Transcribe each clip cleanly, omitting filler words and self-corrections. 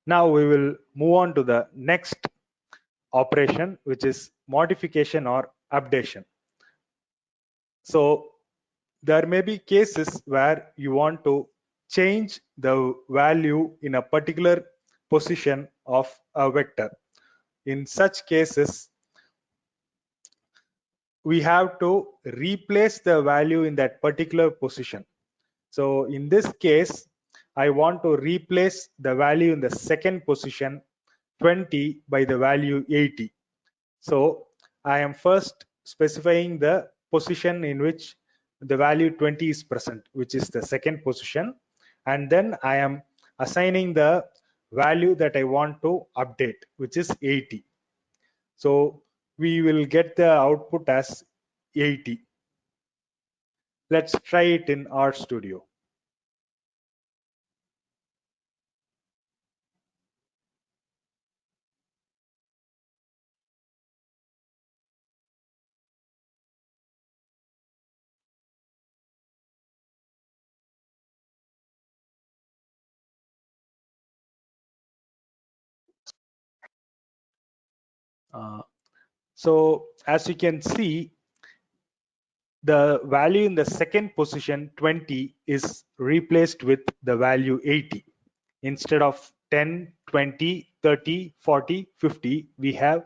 Now we will move on to the next operation, which is modification or updation. So there may be cases where you want to change the value in a particular position of a vector. In such cases, we have to replace the value in that particular position. So in this case, I want to replace the value in the second position 20 by the value 80. So I am first specifying the position in which the value 20 is present, which is the second position, and then I am assigning the value that I want to update, which is 80. So we will get the output as 80. Let's try it in RStudio. So as you can see, the value in the second position 20 is replaced with the value 80. Instead of 10, 20, 30, 40, 50, we have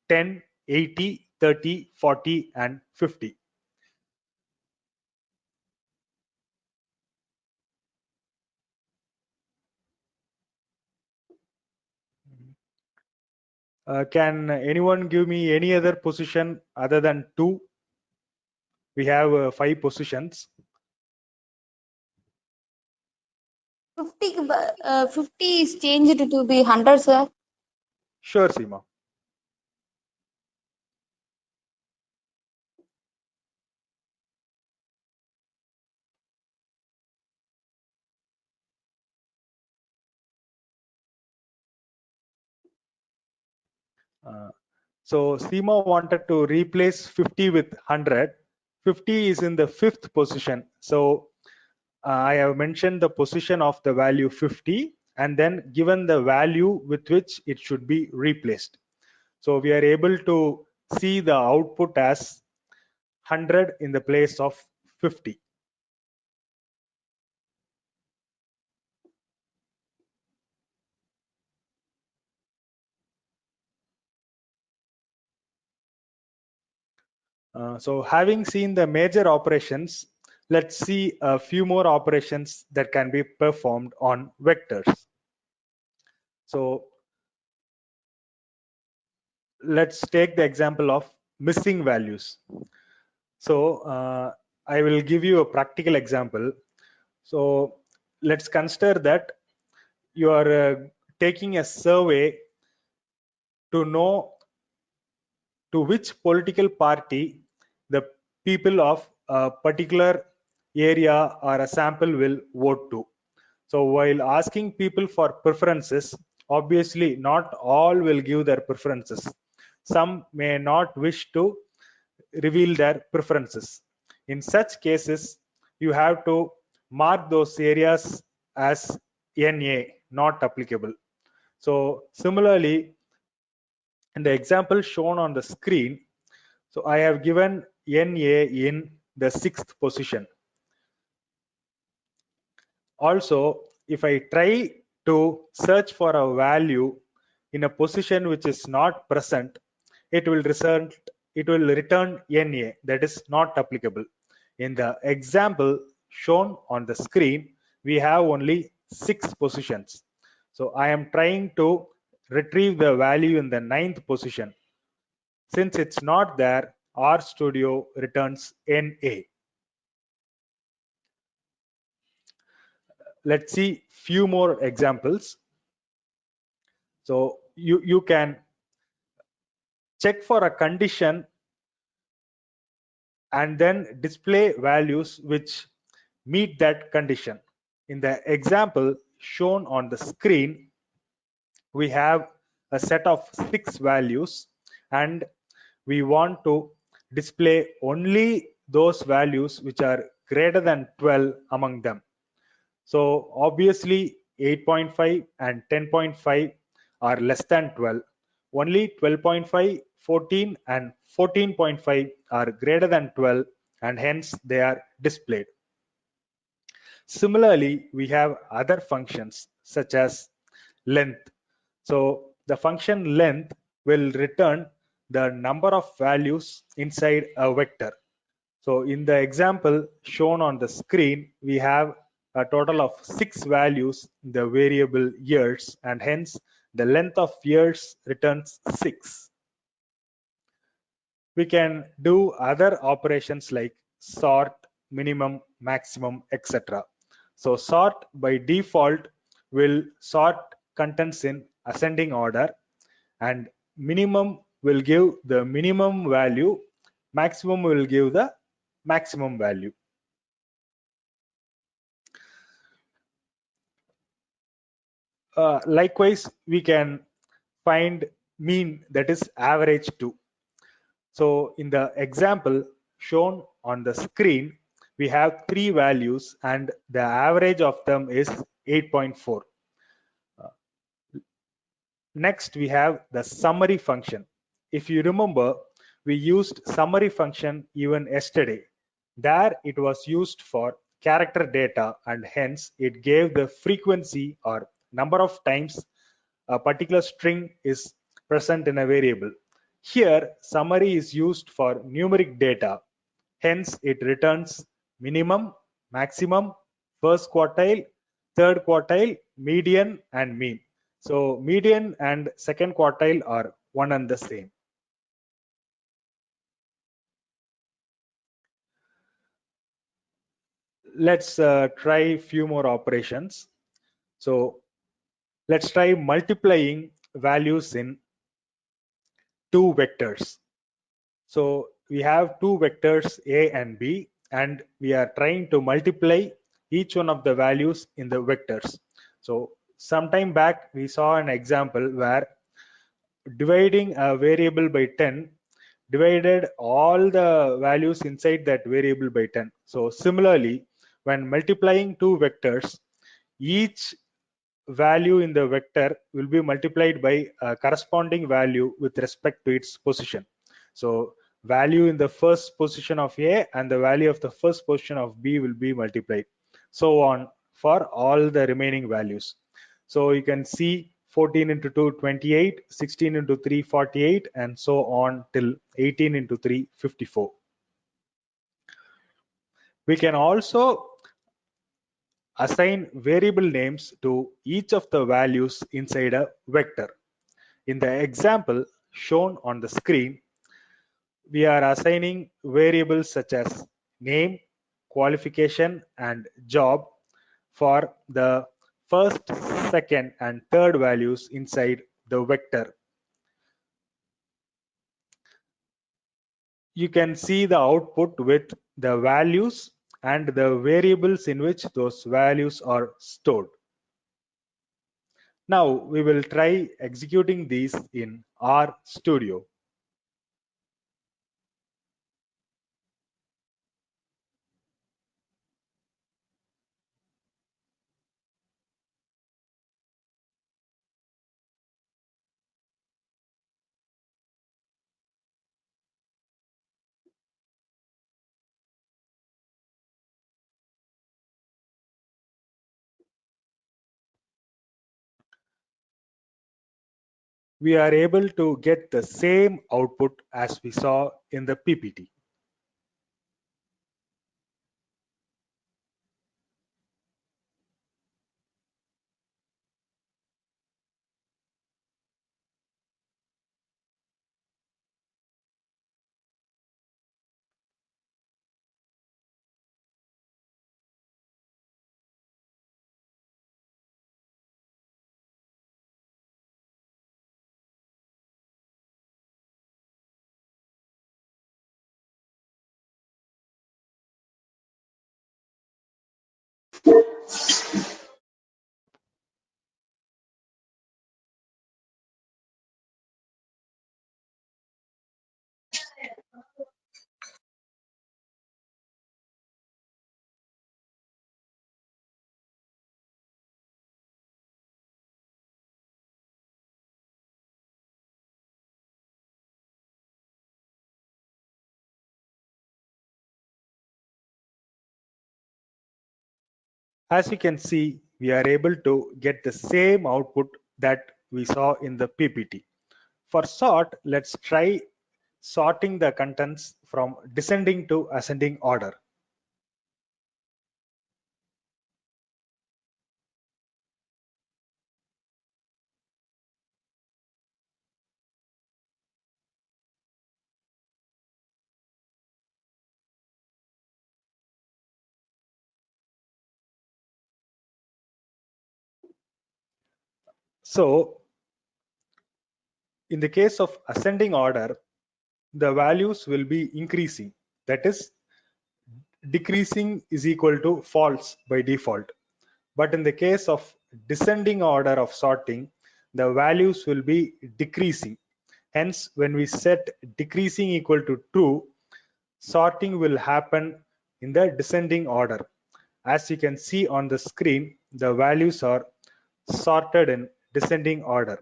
10, 80, 30, 40, and 50. Can anyone give me any other position other than 2? We have 5 positions. 50 is changed to be 100, sir. Sure, Seema. So Seema wanted to replace 50 with 100. 50 is in the 5th position. So I have mentioned the position of the value 50 and then given the value with which it should be replaced. So we are able to see the output as 100 in the place of 50. So having seen the major operations, let's see a few more operations that can be performed on vectors. So let's take the example of missing values. So I will give you a practical example. So let's consider that you are taking a survey to know to which political party the people of a particular area or a sample will vote to. So while asking people for preferences, obviously not all will give their preferences. Some may not wish to reveal their preferences. In such cases, you have to mark those areas as NA, not applicable. So similarly, in the example shown on the screen, so I have given NA in the 6th position. Also, if I try to search for a value in a position which is not present, it will return NA, that is not applicable. In the example shown on the screen, we have only 6 positions. So I am trying to retrieve the value in the 9th position. Since it's not there, RStudio returns NA. Let's see few more examples. So you can check for a condition and then display values which meet that condition. In the example shown on the screen, we have a set of 6 values and we want to display only those values which are greater than 12 among them. So obviously 8.5 and 10.5 are less than 12. Only 12.5, 14 and 14.5 are greater than 12 and hence they are displayed. Similarly, we have other functions such as length. So the function length will return the number of values inside a vector. So in the example shown on the screen, we have a total of 6 values in the variable years and hence the length of years returns 6. We can do other operations like sort, minimum, maximum, etc. So sort by default will sort contents in ascending order, and minimum will give the minimum value, maximum will give the maximum value. Likewise, we can find mean, that is average too. So in the example shown on the screen, we have 3 values and the average of them is 8.4. Next, we have the summary function. If you remember, we used summary function even yesterday. There it was used for character data and hence it gave the frequency or number of times a particular string is present in a variable. Here, summary is used for numeric data. Hence, it returns minimum, maximum, first quartile, third quartile, median, and mean. So median and second quartile are one and the same. Let's try few more operations. So let's try multiplying values in two vectors. So we have two vectors A and B, and we are trying to multiply each one of the values in the vectors. So sometime back we saw an example where dividing a variable by 10 divided all the values inside that variable by 10. So similarly, when multiplying two vectors, each value in the vector will be multiplied by a corresponding value with respect to its position. So value in the first position of A and the value of the first position of B will be multiplied, so on for all the remaining values. So you can see 14 into 2 28, 16 into 3 48, and so on till 18 into 3 54. We can also assign variable names to each of the values inside a vector. In the example shown on the screen, we are assigning variables such as name, qualification, and job for the first, second, and third values inside the vector. You can see the output with the values and the variables in which those values are stored. Now we will try executing these in RStudio. We are able to get the same output as we saw in the PPT. As you can see, we are able to get the same output that we saw in the PPT. For sort, let's try sorting the contents from descending to ascending order. So in the case of ascending order, the values will be increasing. That is, decreasing is equal to false by default. But in the case of descending order of sorting, the values will be decreasing. Hence, when we set decreasing equal to true, sorting will happen in the descending order. As you can see on the screen, the values are sorted in descending order.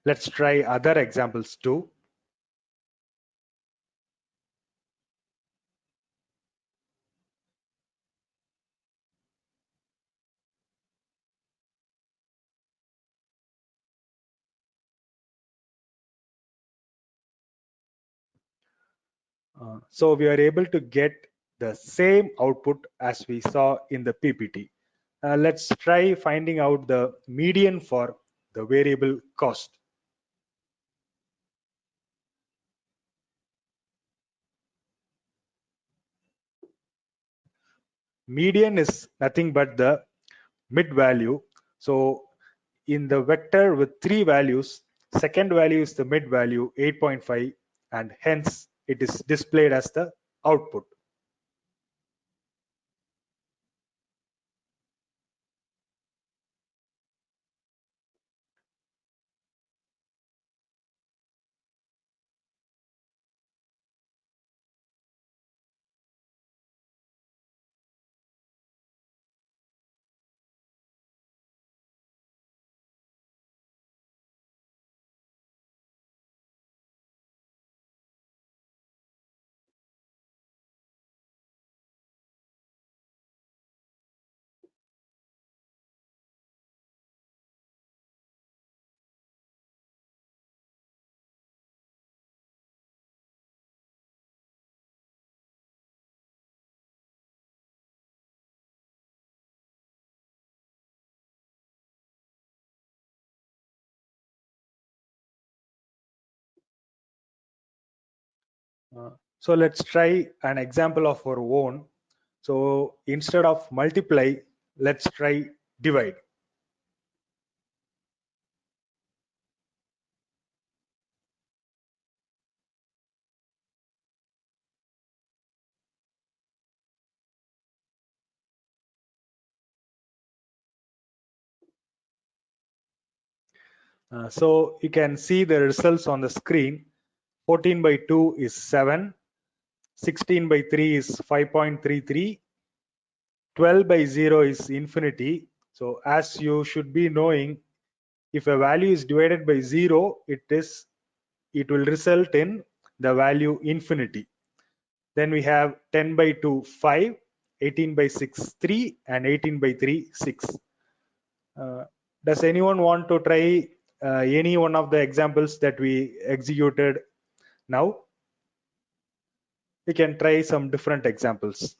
Let's try other examples too. So we are able to get the same output as we saw in the PPT. Let's try finding out the median for the variable cost. Median is nothing but the mid value. So in the vector with three values, second value is the mid value 8.5, and hence it is displayed as the output. So let's try an example of our own. So instead of multiply, let's try divide. So you can see the results on the screen. 14 by 2 is 7, 16 by 3 is 5.33, 12 by 0 is infinity. So as you should be knowing, if a value is divided by 0, it will result in the value infinity. Then we have 10 by 2 5, 18 by 6 3, and 18 by 3 6. Does anyone want to try any one of the examples that we executed now? We can try some different examples.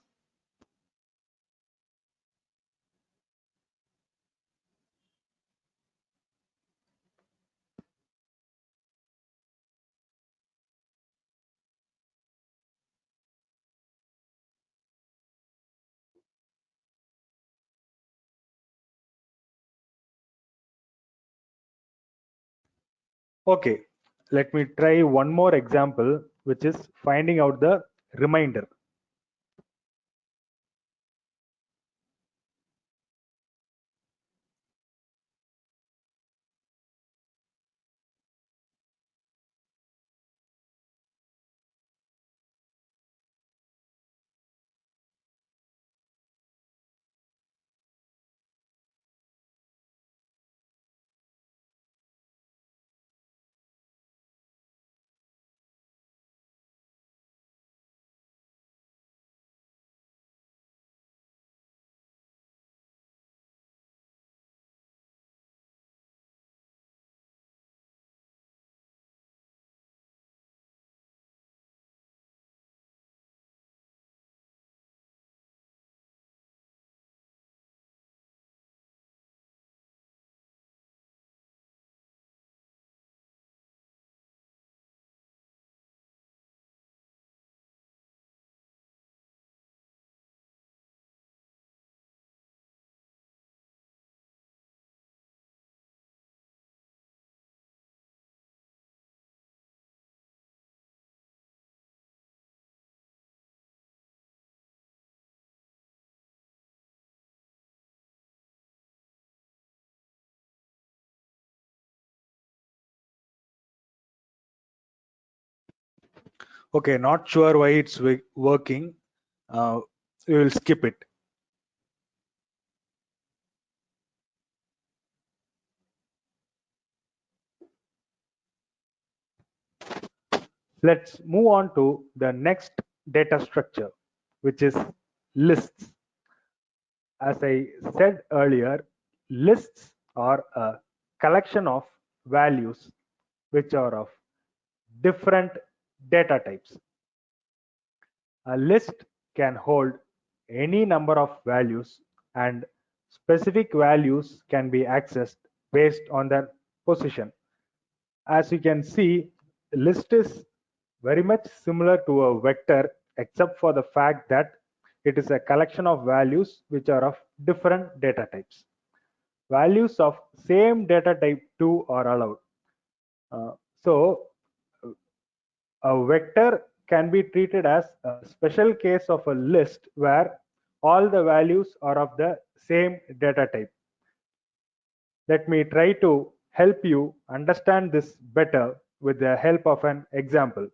Okay, let me try one more example, which is finding out the remainder. Okay, not sure why it's working. We will skip it. Let's move on to the next data structure, which is lists. As I said earlier, lists are a collection of values which are of different data types. A list can hold any number of values, and specific values can be accessed based on their position. As you can see, list is very much similar to a vector, except for the fact that it is a collection of values which are of different data types. Values of same data type too are allowed. So a vector can be treated as a special case of a list where all the values are of the same data type. Let me try to help you understand this better with the help of an example.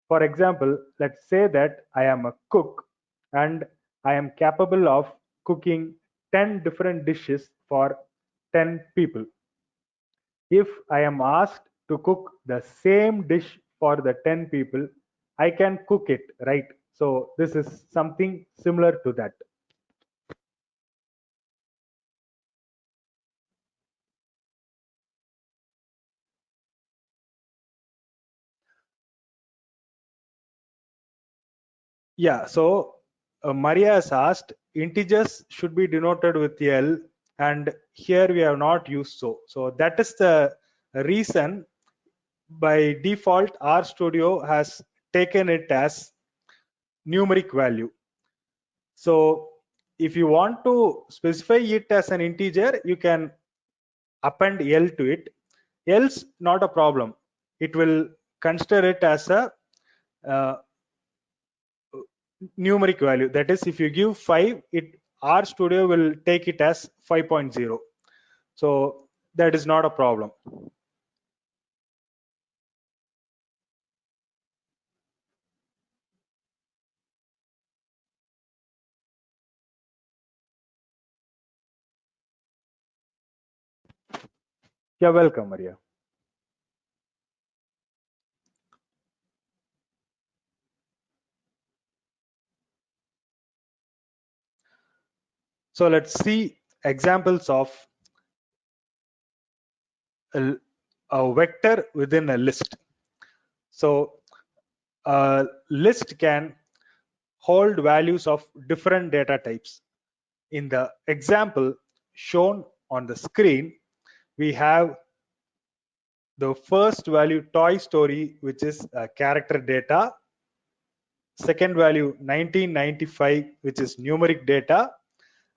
For example, let's say that I am a cook and I am capable of cooking 10 different dishes for 10 people. If I am asked to cook the same dish for the 10 people, I can cook it, right? So this is something similar to that. Yeah, so Maria has asked, integers should be denoted with L, and here we have not used so. So that is the reason. By default, RStudio has taken it as numeric value. So if you want to specify it as an integer, you can append L to it. Else, not a problem. It will consider it as a uh, numeric value. That is, if you give 5, RStudio will take it as 5.0. So that is not a problem. You're welcome, Maria. So let's see examples of a vector within a list. So a list can hold values of different data types. In the example shown on the screen, we have the first value Toy Story, which is character data. Second value 1995, which is numeric data.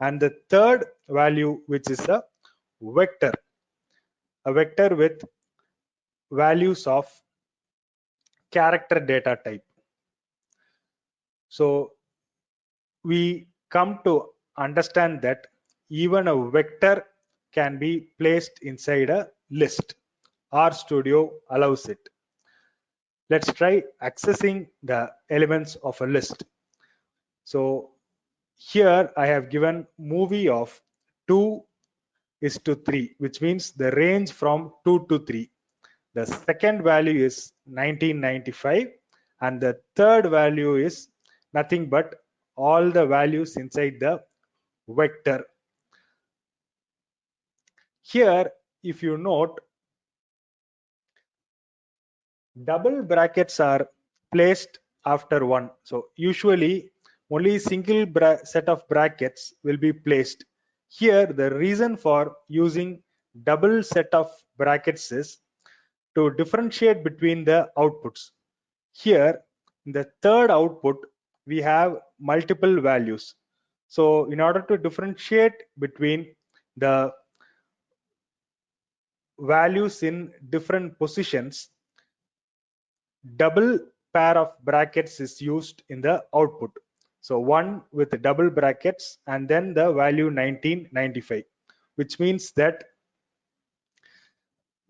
And the third value, which is a vector with values of character data type. So we come to understand that even a vector can be placed inside a list. RStudio allows it. Let's try accessing the elements of a list. So here I have given movie of 2:3, which means the range from 2 to 3. The second value is 1995, and the third value is nothing but all the values inside the vector. Here, if you note, double brackets are placed after one. So usually only single set of brackets will be placed. Here, the reason for using double set of brackets is to differentiate between the outputs. Here, in the third output, we have multiple values. So in order to differentiate between the values in different positions, double pair of brackets is used in the output. So one with double brackets and then the value 1995, which means that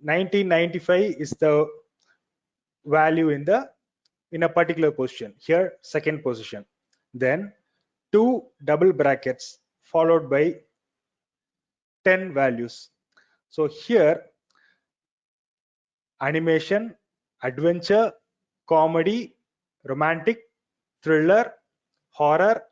1995 is the value in the in a particular position. Here, second position. Then 2 double brackets followed by 10 values. So here, animation, adventure, comedy, romantic, thriller, horror,